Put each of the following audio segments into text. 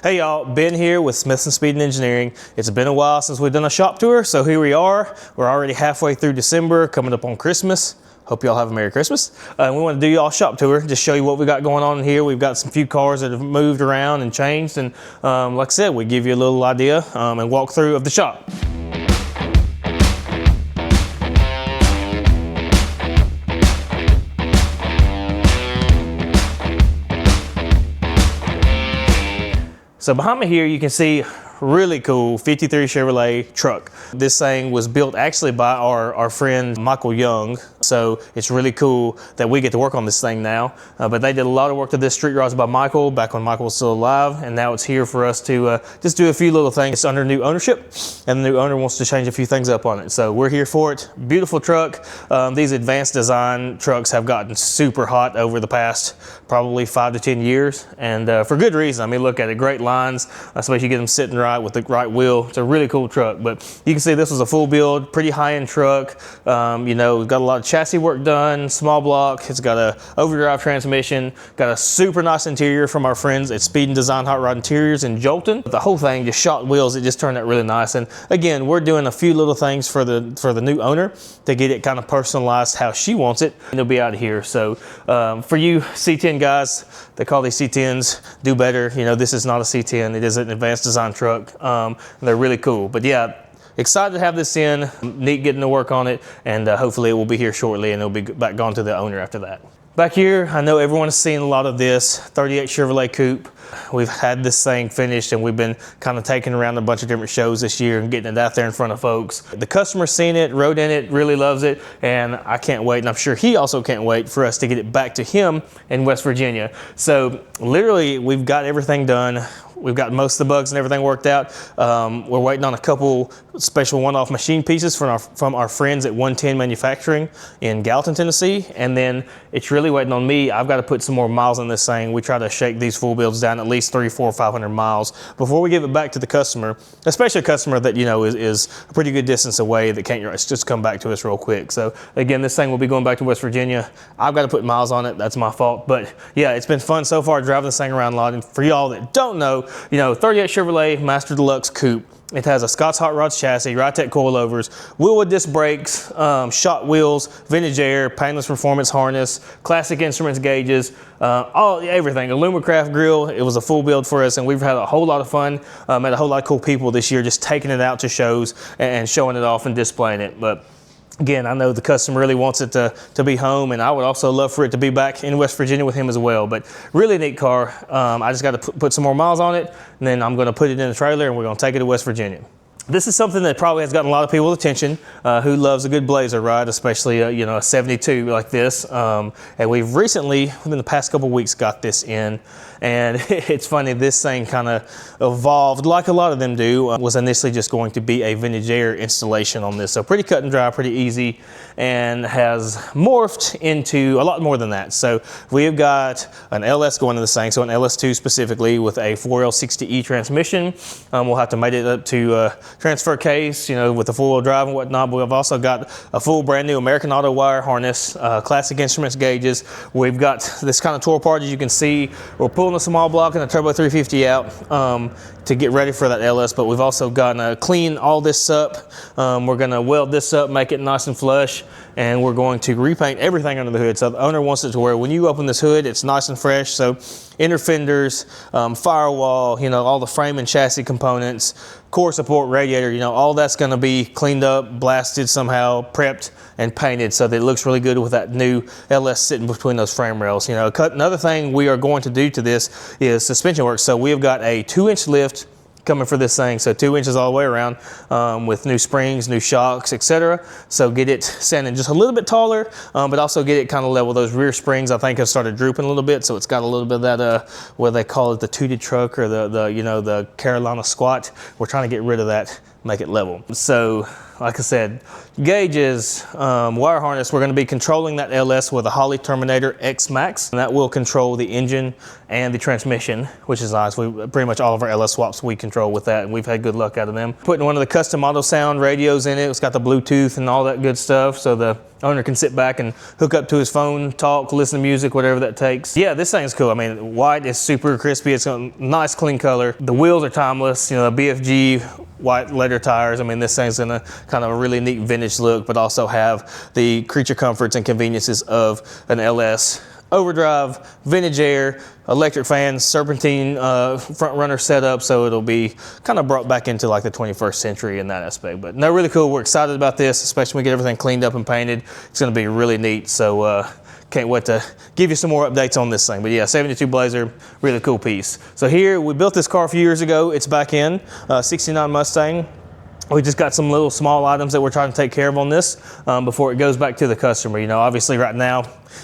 Hey y'all, Ben here with Smith & Speed & Engineering. It's been a while since we've done a shop tour, so here we are. We're already halfway through December, coming up on Christmas. Hope y'all have a Merry Christmas. We want to do y'all a shop tour, just show you what we got going on in here. We've got some few cars that have moved around and changed, and like I said, we give you a little idea and walk through of the shop. So behind me here, you can see really cool 53 Chevrolet truck. This thing was built actually by our friend Michael Young. So it's really cool that we get to work on this thing now. But they did a lot of work to this street rods by Michael back when Michael was still alive. And now it's here for us to just do a few little things. It's under new ownership and the new owner wants to change a few things up on it. So we're here for it. Beautiful truck. These advanced design trucks have gotten super hot over the past probably 5 to 10 years. And for good reason. I mean, look at it, great lines, especially you get them sitting right with the right wheel. It's a really cool truck, but you can see this was a full build, pretty high-end truck. You know, got a lot of chassis work done, small block. It's got a overdrive transmission, got a super nice interior from our friends at Speed and Design Hot Rod Interiors in Jolton. The whole thing just shot wheels. It just turned out really nice. And again, we're doing a few little things for the new owner to get it kind of personalized how she wants it, and it'll be out of here. So for you C10 guys, they call these C10s, do better. You know, this is not a C10. It is an advanced design truck. They're really cool. But yeah, excited to have this in, neat getting to work on it, and hopefully it will be here shortly and it'll be back gone to the owner after that. Back here, I know everyone has seen a lot of this 38 Chevrolet Coupe. We've had this thing finished and we've been kind of taking around a bunch of different shows this year and getting it out there in front of folks. The customer's seen it, rode in it, really loves it, and I can't wait, and I'm sure he also can't wait for us to get it back to him in West Virginia. So literally, we've got everything done. We've got most of the bugs and everything worked out. We're waiting on a couple special one-off machine pieces from our friends at 110 Manufacturing in Gallatin, Tennessee. And then it's really waiting on me. I've got to put some more miles on this thing. We try to shake these full builds down at least 300, 400, 500 miles before we give it back to the customer, especially a customer that, you know, is a pretty good distance away that can't just come back to us real quick. So again, this thing will be going back to West Virginia. I've got to put miles on it. That's my fault. But yeah, it's been fun so far driving this thing around a lot. And for y'all that don't know, you know, 38 Chevrolet Master Deluxe Coupe. It has a Scott's Hot Rods chassis, Rytec coilovers, wheel-wood disc brakes, shot wheels, vintage air, painless performance harness, classic instruments gauges, everything. A Lumicraft grill. It was a full build for us, and we've had a whole lot of fun. Met a whole lot of cool people this year just taking it out to shows and showing it off and displaying it. But again, I know the customer really wants it to be home, and I would also love for it to be back in West Virginia with him as well. But really neat car. I just got to put some more miles on it, and then I'm going to put it in the trailer, and we're going to take it to West Virginia. This is something that probably has gotten a lot of people's attention who loves a good Blazer ride, especially you know, a 72 like this. And we've recently, within the past couple weeks, got this in. And it's funny, this thing kind of evolved, like a lot of them do, was initially just going to be a vintage air installation on this. So pretty cut and dry, pretty easy, and has morphed into a lot more than that. So we've got an LS going to this thing, so an LS2 specifically with a 4L60E transmission. We'll have to mate it up to transfer case, you know, with the four-wheel drive and whatnot. But we've also got a full brand new American Auto wire harness, classic instruments gauges. We've got this kind of tour part, as you can see. We're pulling a small block and a turbo 350 out to get ready for that LS, but we've also got to clean all this up. We're going to weld this up, make it nice and flush, and we're going to repaint everything under the hood. So the owner wants it to where when you open this hood, it's nice and fresh. So inner fenders, firewall, you know, all the frame and chassis components, core support, radiator, you know, all that's going to be cleaned up, blasted somehow, prepped, and painted so that it looks really good with that new LS sitting between those frame rails. You know, another thing we are going to do to this is suspension work. So we've got a 2-inch lift coming for this thing, so 2 inches all the way around, with new springs, new shocks, etc. So get it standing just a little bit taller, but also get it kind of level. Those rear springs I think have started drooping a little bit, so it's got a little bit of that what they call it, the tooted truck, or the you know, the Carolina squat. We're trying to get rid of that make it level. So like I said, gauges, wire harness, we're going to be controlling that LS with a Holley Terminator X Max, and that will control the engine and the transmission, which is nice. Pretty much all of our LS swaps we control with that, and we've had good luck out of them. Putting one of the custom auto sound radios in it. It's got the Bluetooth and all that good stuff, so the owner can sit back and hook up to his phone, talk, listen to music, whatever that takes. Yeah, this thing's cool. I mean, white is super crispy. It's got a nice clean color. The wheels are timeless, you know, BFG white leather tires. I mean, this thing's gonna kind of a really neat vintage look, but also have the creature comforts and conveniences of an LS. Overdrive, vintage air, electric fans, serpentine front runner setup, so it'll be kind of brought back into like the 21st century in that aspect. But no, really cool. We're excited about this, especially when we get everything cleaned up and painted. It's going to be really neat. So can't wait to give you some more updates on this thing. But yeah, 72 Blazer, really cool piece. So here, we built this car a few years ago. It's back in, 69 Mustang. We just got some little small items that we're trying to take care of on this before it goes back to the customer. You know, obviously right now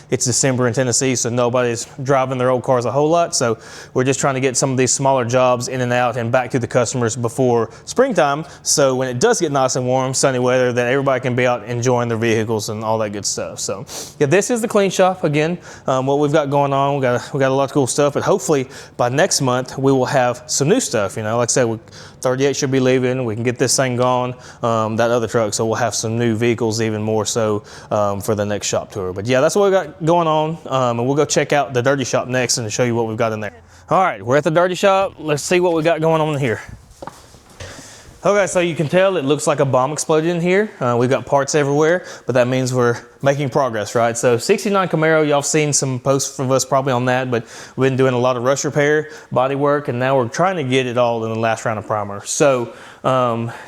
it's December in Tennessee, so nobody's driving their old cars a whole lot. So we're just trying to get some of these smaller jobs in and out and back to the customers before springtime. So when it does get nice and warm, sunny weather, that everybody can be out enjoying their vehicles and all that good stuff. So yeah, this is the clean shop again. What we've got going on, we got a lot of cool stuff, but hopefully by next month we will have some new stuff. You know, like I said, 38 should be leaving. We can get this thing gone, that other truck, so we'll have some new vehicles even more so for the next shop tour. But yeah, that's what we got going on, and we'll go check out the dirty shop next and show you what we've got in there. All right, we're at the dirty shop. Let's see what we got going on in here. Okay, so you can tell it looks like a bomb exploded in here. We've got parts everywhere, but that means we're making progress, right? So 69 Camaro, y'all have seen some posts from us probably on that, but we've been doing a lot of rush repair, body work, and now we're trying to get it all in the last round of primer. So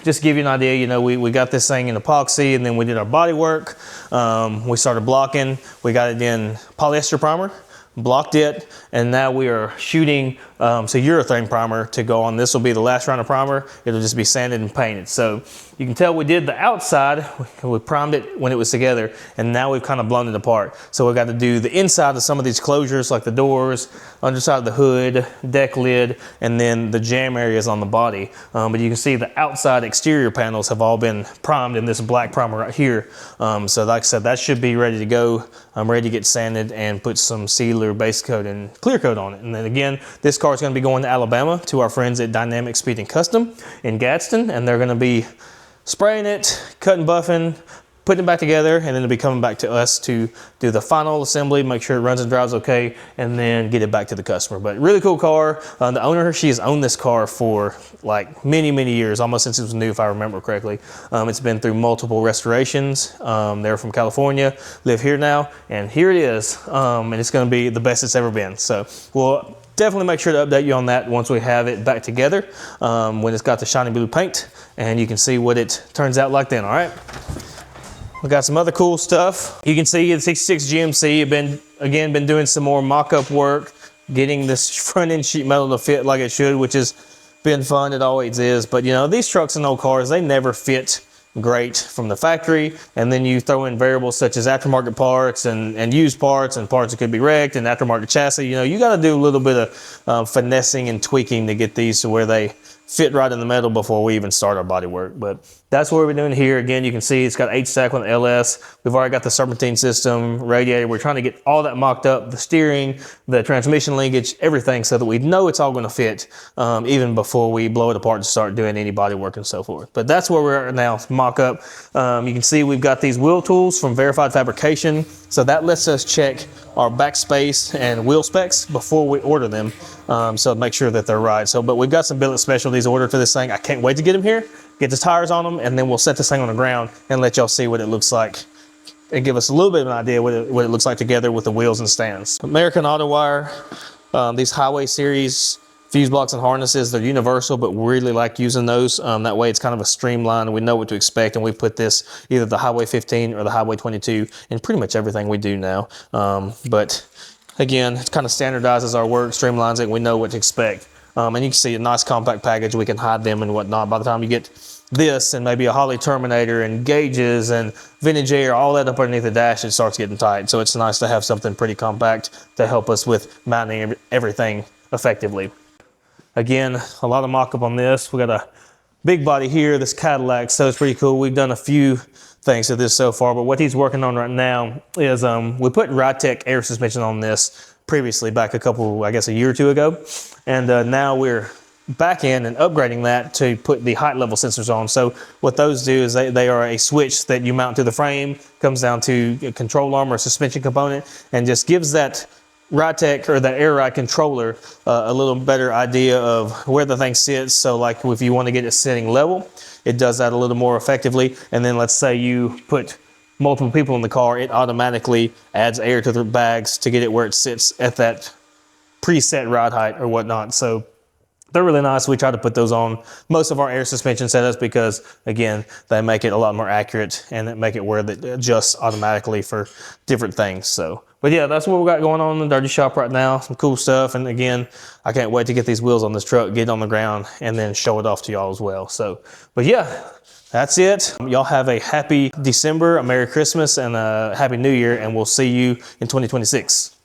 just to give you an idea, you know, we got this thing in epoxy, and then we did our body work. We started blocking. We got it in polyester primer, blocked it, and now we are shooting some urethane primer to go on. This will be the last round of primer. It'll just be sanded and painted. So you can tell we did the outside, we primed it when it was together, and now we've kind of blown it apart. So we've got to do the inside of some of these closures, like the doors, underside of the hood, deck lid, and then the jam areas on the body. But you can see the outside exterior panels have all been primed in this black primer right here. So like I said, that should be ready to go. I'm ready to get sanded and put some sealer, base coat, and clear coat on it. And then again, this car is going to be going to Alabama to our friends at Dynamic Speed and Custom in Gadsden, and they're going to be spraying it, cutting, buffing, putting it back together, and then it'll be coming back to us to do the final assembly, make sure it runs and drives okay, and then get it back to the customer. But really cool car. The owner, she has owned this car for like many years, almost since it was new, if I remember correctly. It's been through multiple restorations. They're from California, live here now, and here it is. And it's going to be the best it's ever been. So we'll definitely make sure to update you on that once we have it back together, when it's got the shiny blue paint, and you can see what it turns out like then. All right. We got some other cool stuff. You can see the 66 GMC, been doing some more mock-up work, getting this front end sheet metal to fit like it should, which has been fun. It always is. But you know, these trucks and old cars, they never fit great from the factory, and then you throw in variables such as aftermarket parts and used parts and parts that could be wrecked and aftermarket chassis. You know, you got to do a little bit of finessing and tweaking to get these to where they fit right in the metal before we even start our body work. But that's what we're doing here. Again, you can see it's got H-stack on the LS. We've already got the serpentine system, radiator. We're trying to get all that mocked up, the steering, the transmission linkage, everything, so that we know it's all going to fit even before we blow it apart and start doing any body work and so forth. But that's where we're at now, mock up. You can see we've got these wheel tools from Verified Fabrication. So that lets us check our backspace and wheel specs before we order them. So make sure that they're right. But we've got some billet specialties ordered for this thing. I can't wait to get them here, get the tires on them, and then we'll set this thing on the ground and let y'all see what it looks like and give us a little bit of an idea what it looks like together with the wheels and stands. American Auto Wire, these Highway Series fuse blocks and harnesses, they're universal, but we really like using those. That way it's kind of a streamline, and we know what to expect, and we put this either the Highway 15 or the Highway 22 in pretty much everything we do now. But again, it kind of standardizes our work, streamlines it, and we know what to expect. And you can see a nice compact package. We can hide them and whatnot. By the time you get this and maybe a Holley Terminator and gauges and vintage air, all that up underneath the dash, it starts getting tight. So it's nice to have something pretty compact to help us with mounting everything effectively. Again, a lot of mock-up on this. We got a big body here, this Cadillac, so it's pretty cool. We've done a few things to this so far, but what he's working on right now is we put Rytec air suspension on this previously, back I guess a year or two ago, and now we're back in and upgrading that to put the height level sensors on. So what those do is they are a switch that you mount to the frame, comes down to a control arm or suspension component, and just gives that Rytec or that air ride controller a little better idea of where the thing sits. So like if you want to get it sitting level, it does that a little more effectively. And then let's say you put multiple people in the car, it automatically adds air to the bags to get it where it sits at that preset ride height or whatnot. So they're really nice. We try to put those on most of our air suspension setups because, again, they make it a lot more accurate and make it where it adjusts automatically for different things. So, but yeah, that's what we got going on in the Dirty Shop right now. Some cool stuff. And again, I can't wait to get these wheels on this truck, get it on the ground, and then show it off to y'all as well. So, but yeah, that's it. Y'all have a happy December, a Merry Christmas, and a Happy New Year, and we'll see you in 2026.